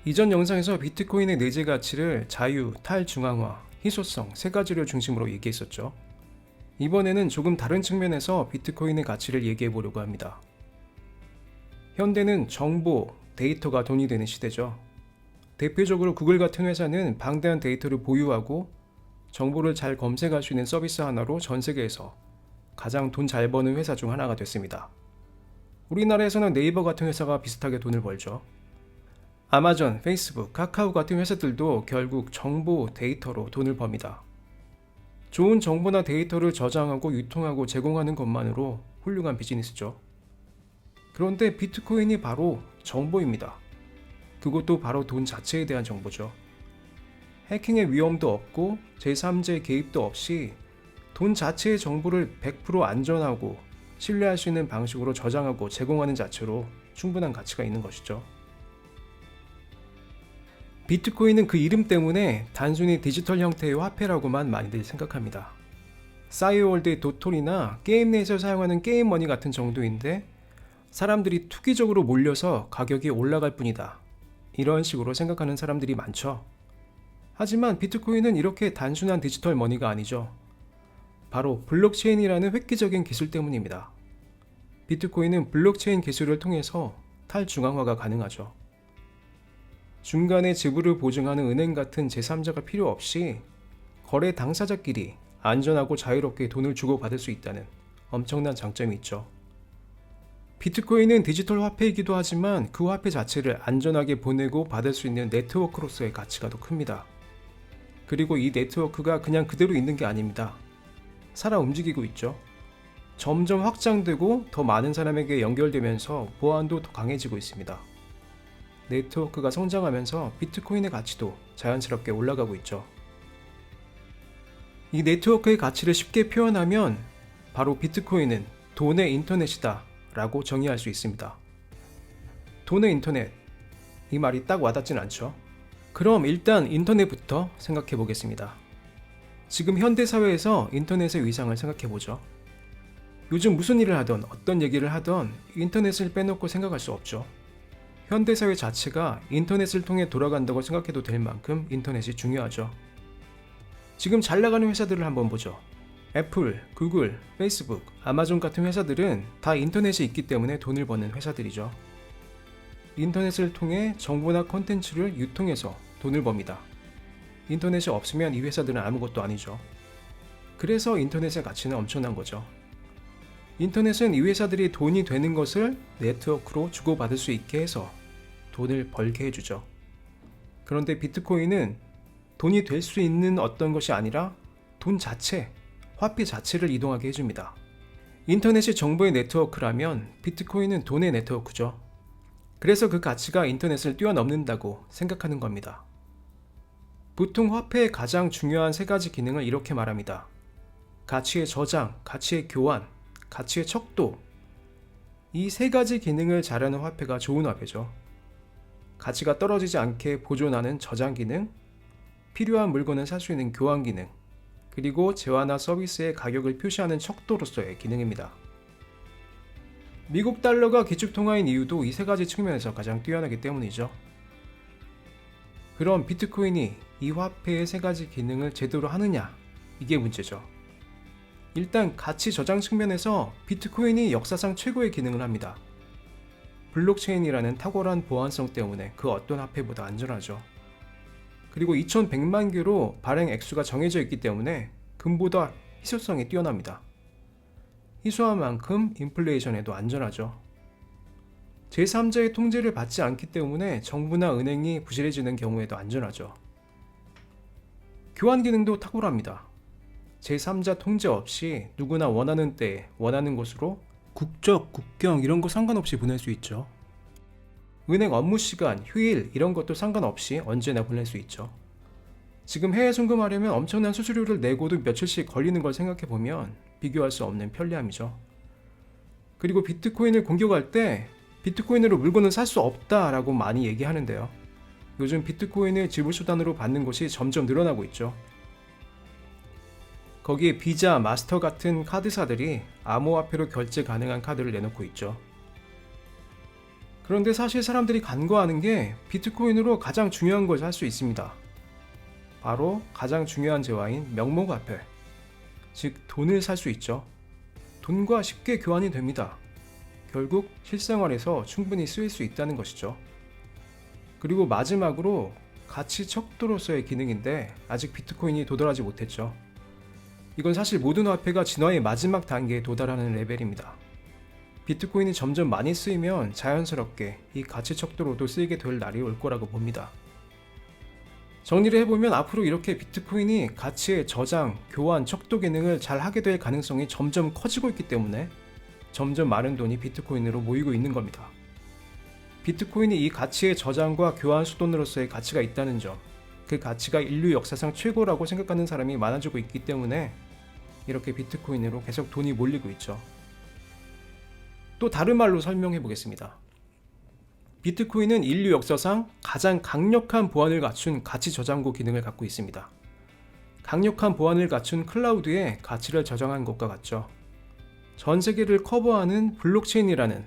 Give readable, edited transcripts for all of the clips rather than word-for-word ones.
이전 영상에서 비트코인의 내재 가치를 자유, 탈중앙화, 희소성 세 가지를 중심으로 얘기했었죠. 이번에는 조금 다른 측면에서 비트코인의 가치를 얘기해 보려고 합니다. 현대는 정보, 데이터가 돈이 되는 시대죠. 대표적으로 구글 같은 회사는 방대한 데이터를 보유하고 정보를 잘 검색할 수 있는 서비스 하나로 전 세계에서 가장 돈 잘 버는 회사 중 하나가 됐습니다. 우리나라에서는 네이버 같은 회사가 비슷하게 돈을 벌죠. 아마존, 페이스북, 카카오 같은 회사들도 결국 정보, 데이터로 돈을 법니다. 좋은 정보나 데이터를 저장하고 유통하고 제공하는 것만으로 훌륭한 비즈니스죠. 그런데 비트코인이 바로 정보입니다. 그것도 바로 돈 자체에 대한 정보죠. 해킹의 위험도 없고 제3자 개입도 없이 돈 자체의 정보를 100% 안전하고 신뢰할 수 있는 방식으로 저장하고 제공하는 자체로 충분한 가치가 있는 것이죠. 비트코인은 그 이름 때문에 단순히 디지털 형태의 화폐라고만 많이들 생각합니다. 싸이월드의 도토리나 게임 내에서 사용하는 게임머니 같은 정도인데 사람들이 투기적으로 몰려서 가격이 올라갈 뿐이다. 이런 식으로 생각하는 사람들이 많죠. 하지만 비트코인은 이렇게 단순한 디지털 머니가 아니죠. 바로 블록체인이라는 획기적인 기술 때문입니다. 비트코인은 블록체인 기술을 통해서 탈중앙화가 가능하죠. 중간에 지불을 보증하는 은행 같은 제3자가 필요 없이 거래 당사자끼리 안전하고 자유롭게 돈을 주고받을 수 있다는 엄청난 장점이 있죠. 비트코인은 디지털 화폐이기도 하지만 그 화폐 자체를 안전하게 보내고 받을 수 있는 네트워크로서의 가치가 더 큽니다. 그리고 이 네트워크가 그냥 그대로 있는 게 아닙니다. 살아 움직이고 있죠. 점점 확장되고 더 많은 사람에게 연결되면서 보안도 더 강해지고 있습니다. 네트워크가 성장하면서 비트코인의 가치도 자연스럽게 올라가고 있죠. 이 네트워크의 가치를 쉽게 표현하면 바로 비트코인은 돈의 인터넷이다 라고 정의할 수 있습니다. 돈의 인터넷, 이 말이 딱 와닿진 않죠. 그럼 일단 인터넷부터 생각해 보겠습니다. 지금 현대사회에서 인터넷의 위상을 생각해 보죠. 요즘 무슨 일을 하던 어떤 얘기를 하던 인터넷을 빼놓고 생각할 수 없죠. 현대사회 자체가 인터넷을 통해 돌아간다고 생각해도 될 만큼 인터넷이 중요하죠. 지금 잘 나가는 회사들을 한번 보죠. 애플, 구글, 페이스북, 아마존 같은 회사들은 다 인터넷이 있기 때문에 돈을 버는 회사들이죠. 인터넷을 통해 정보나 콘텐츠를 유통해서 돈을 법니다. 인터넷이 없으면 이 회사들은 아무것도 아니죠. 그래서 인터넷의 가치는 엄청난 거죠. 인터넷은 이 회사들이 돈이 되는 것을 네트워크로 주고받을 수 있게 해서 돈을 벌게 해주죠. 그런데 비트코인은 돈이 될 수 있는 어떤 것이 아니라 돈 자체, 화폐 자체를 이동하게 해줍니다. 인터넷이 정보의 네트워크라면 비트코인은 돈의 네트워크죠. 그래서 그 가치가 인터넷을 뛰어넘는다고 생각하는 겁니다. 보통 화폐의 가장 중요한 세 가지 기능을 이렇게 말합니다. 가치의 저장, 가치의 교환, 가치의 척도. 이 세 가지 기능을 잘하는 화폐가 좋은 화폐죠. 가치가 떨어지지 않게 보존하는 저장 기능, 필요한 물건을 살 수 있는 교환 기능, 그리고 재화나 서비스의 가격을 표시하는 척도로서의 기능입니다. 미국 달러가 기축통화인 이유도 이 세 가지 측면에서 가장 뛰어나기 때문이죠. 그럼 비트코인이 이 화폐의 세 가지 기능을 제대로 하느냐? 이게 문제죠. 일단 가치 저장 측면에서 비트코인이 역사상 최고의 기능을 합니다. 블록체인이라는 탁월한 보안성 때문에 그 어떤 화폐보다 안전하죠. 그리고 2100만 개로 발행 액수가 정해져 있기 때문에 금보다 희소성이 뛰어납니다. 희소한 만큼 인플레이션에도 안전하죠. 제3자의 통제를 받지 않기 때문에 정부나 은행이 부실해지는 경우에도 안전하죠. 교환 기능도 탁월합니다. 제3자 통제 없이 누구나 원하는 때에 원하는 곳으로 국적, 국경 이런 거 상관없이 보낼 수 있죠. 은행 업무 시간, 휴일 이런 것도 상관없이 언제나 보낼 수 있죠. 지금 해외 송금하려면 엄청난 수수료를 내고도 며칠씩 걸리는 걸 생각해보면 비교할 수 없는 편리함이죠. 그리고 비트코인을 공격할 때 비트코인으로 물건을 살 수 없다라고 많이 얘기하는데요. 요즘 비트코인을 지불 수단으로 받는 곳이 점점 늘어나고 있죠. 거기에 비자, 마스터 같은 카드사들이 암호화폐로 결제 가능한 카드를 내놓고 있죠. 그런데 사실 사람들이 간과하는 게 비트코인으로 가장 중요한 것을 할 수 있습니다. 바로 가장 중요한 재화인 명목화폐, 즉 돈을 살 수 있죠. 돈과 쉽게 교환이 됩니다. 결국 실생활에서 충분히 쓰일 수 있다는 것이죠. 그리고 마지막으로 가치 척도로서의 기능인데 아직 비트코인이 도달하지 못했죠. 이건 사실 모든 화폐가 진화의 마지막 단계에 도달하는 레벨입니다. 비트코인이 점점 많이 쓰이면 자연스럽게 이 가치 척도로도 쓰이게 될 날이 올 거라고 봅니다. 정리를 해보면 앞으로 이렇게 비트코인이 가치의 저장, 교환, 척도 기능을 잘 하게 될 가능성이 점점 커지고 있기 때문에 점점 많은 돈이 비트코인으로 모이고 있는 겁니다. 비트코인이 이 가치의 저장과 교환 수단으로서의 가치가 있다는 점, 그 가치가 인류 역사상 최고라고 생각하는 사람이 많아지고 있기 때문에 이렇게 비트코인으로 계속 돈이 몰리고 있죠. 또 다른 말로 설명해 보겠습니다. 비트코인은 인류 역사상 가장 강력한 보안을 갖춘 가치 저장고 기능을 갖고 있습니다. 강력한 보안을 갖춘 클라우드에 가치를 저장한 것과 같죠. 전 세계를 커버하는 블록체인이라는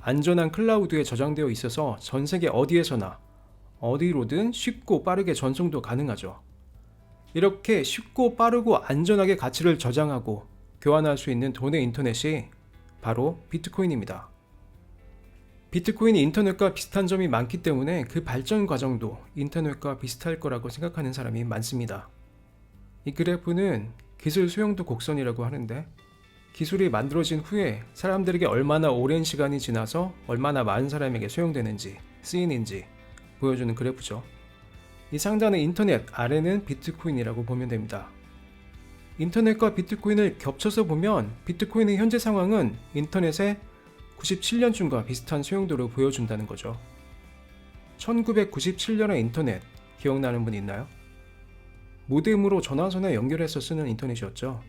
안전한 클라우드에 저장되어 있어서 전 세계 어디에서나 어디로든 쉽고 빠르게 전송도 가능하죠. 이렇게 쉽고 빠르고 안전하게 가치를 저장하고 교환할 수 있는 돈의 인터넷이 바로 비트코인입니다. 비트코인이 인터넷과 비슷한 점이 많기 때문에 그 발전 과정도 인터넷과 비슷할 거라고 생각하는 사람이 많습니다. 이 그래프는 기술 수용도 곡선이라고 하는데 기술이 만들어진 후에 사람들에게 얼마나 오랜 시간이 지나서 얼마나 많은 사람에게 수용되는지 쓰이는지 보여주는 그래프죠. 이 상단은 인터넷, 아래는 비트코인이라고 보면 됩니다. 인터넷과 비트코인을 겹쳐서 보면 비트코인의 현재 상황은 인터넷의 97년쯤과 비슷한 수용도를 보여준다는 거죠. 1997년의 인터넷 기억나는 분 있나요? 모뎀으로 전화선에 연결해서 쓰는 인터넷이었죠.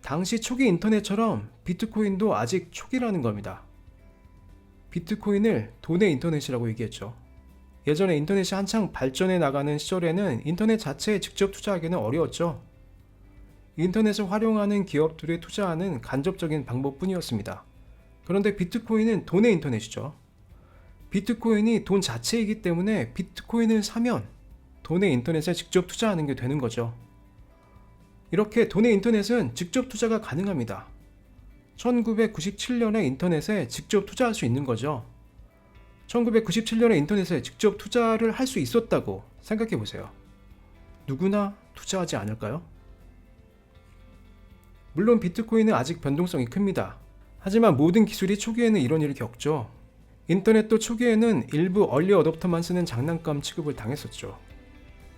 당시 초기 인터넷처럼 비트코인도 아직 초기라는 겁니다. 비트코인을 돈의 인터넷이라고 얘기했죠. 예전에 인터넷이 한창 발전해 나가는 시절에는 인터넷 자체에 직접 투자하기는 어려웠죠. 인터넷을 활용하는 기업들에 투자하는 간접적인 방법뿐이었습니다. 그런데 비트코인은 돈의 인터넷이죠. 비트코인이 돈 자체이기 때문에 비트코인을 사면 돈의 인터넷에 직접 투자하는 게 되는 거죠. 이렇게 돈의 인터넷은 직접 투자가 가능합니다. 1997년에 인터넷에 직접 투자할 수 있는 거죠. 1997년에 인터넷에 직접 투자를 할 수 있었다고 생각해 보세요. 누구나 투자하지 않을까요? 물론 비트코인은 아직 변동성이 큽니다. 하지만 모든 기술이 초기에는 이런 일을 겪죠. 인터넷도 초기에는 일부 얼리 어댑터만 쓰는 장난감 취급을 당했었죠.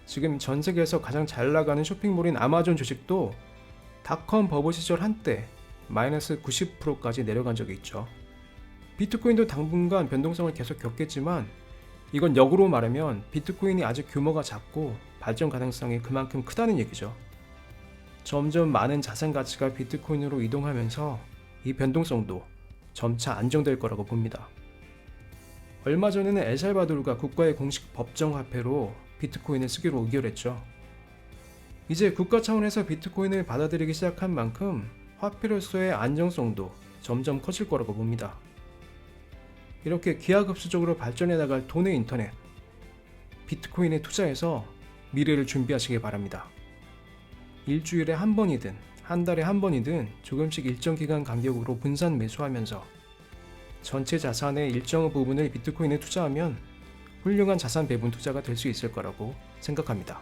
지금 전 세계에서 가장 잘 나가는 쇼핑몰인 아마존 주식도 닷컴 버블 시절 한때 마이너스 90%까지 내려간 적이 있죠. 비트코인도 당분간 변동성을 계속 겪겠지만 이건 역으로 말하면 비트코인이 아직 규모가 작고 발전 가능성이 그만큼 크다는 얘기죠. 점점 많은 자산 가치가 비트코인으로 이동하면서 이 변동성도 점차 안정될 거라고 봅니다. 얼마 전에는 엘살바도르가 국가의 공식 법정 화폐로 비트코인을 쓰기로 의결했죠. 이제 국가 차원에서 비트코인을 받아들이기 시작한 만큼 화폐로서의 안정성도 점점 커질 거라고 봅니다. 이렇게 기하급수적으로 발전해 나갈 돈의 인터넷, 비트코인에 투자해서 미래를 준비하시길 바랍니다. 일주일에 한 번이든 한 달에 한 번이든 조금씩 일정 기간 간격으로 분산 매수하면서 전체 자산의 일정 부분을 비트코인에 투자하면 훌륭한 자산 배분 투자가 될 수 있을 거라고 생각합니다.